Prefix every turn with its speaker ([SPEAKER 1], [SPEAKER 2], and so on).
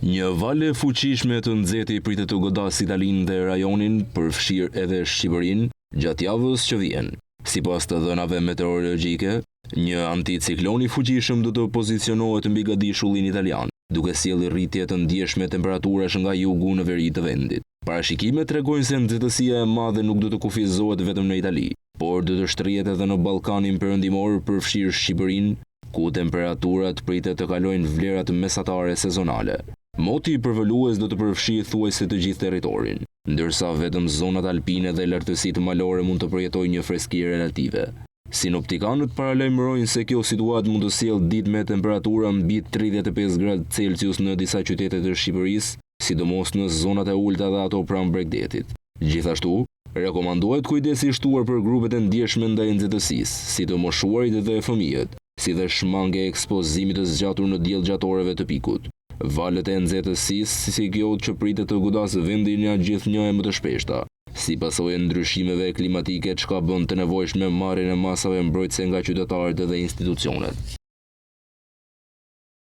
[SPEAKER 1] Një vale fuqishme të nxehtë pritet të godasë Italinë dhe rajonin, përfshirë edhe Shqipërinë, gjatë javës që vjen. Sipas të dhënave meteorologjike, një anticiklon i fuqishëm do të pozicionohet mbi gadishullin italian, duke sjellë rritje të ndjeshme temperaturash nga jugu në veri të vendit. Parashikimet tregojnë se nxehtësia e madhe nuk do të kufizohet vetëm në Itali, por do të shtrihet edhe në Ballkanin perëndimor, përfshirë Shqipërinë, ku temperaturat pritet të kalojnë vlerat mesatare sezonale. Moti përvolues do të përfshijë thuajse të gjithë territorin, ndërsa vetëm zonat alpine dhe lartësitë malore mund të përjetojnë një freski relative. Sinoptikanët paralajmërojnë se kjo situatë mund të sjellë ditë me temperatura mbi 35 gradë Celsius në disa qytete të Shqipërisë, sidomos në zonat e ulta dhe ato pranë Bregdetit. Gjithashtu, rekomandohet kujdesi i shtuar për grupet e ndjeshme ndaj nxehtësisë, si të moshuarit dhe fëmijët, si dhe shmange e ekspozimit të zgjatur në diell gjatoreve të pikut. Valet e nxehtësisë si kjo që pritet të godasë vendin nga gjithnjëja më të shpeshta, si pasojë e ndryshimeve klimatike çka bën të nevojshme marrjen e masave mbrojtëse nga qytetarët dhe institucionet.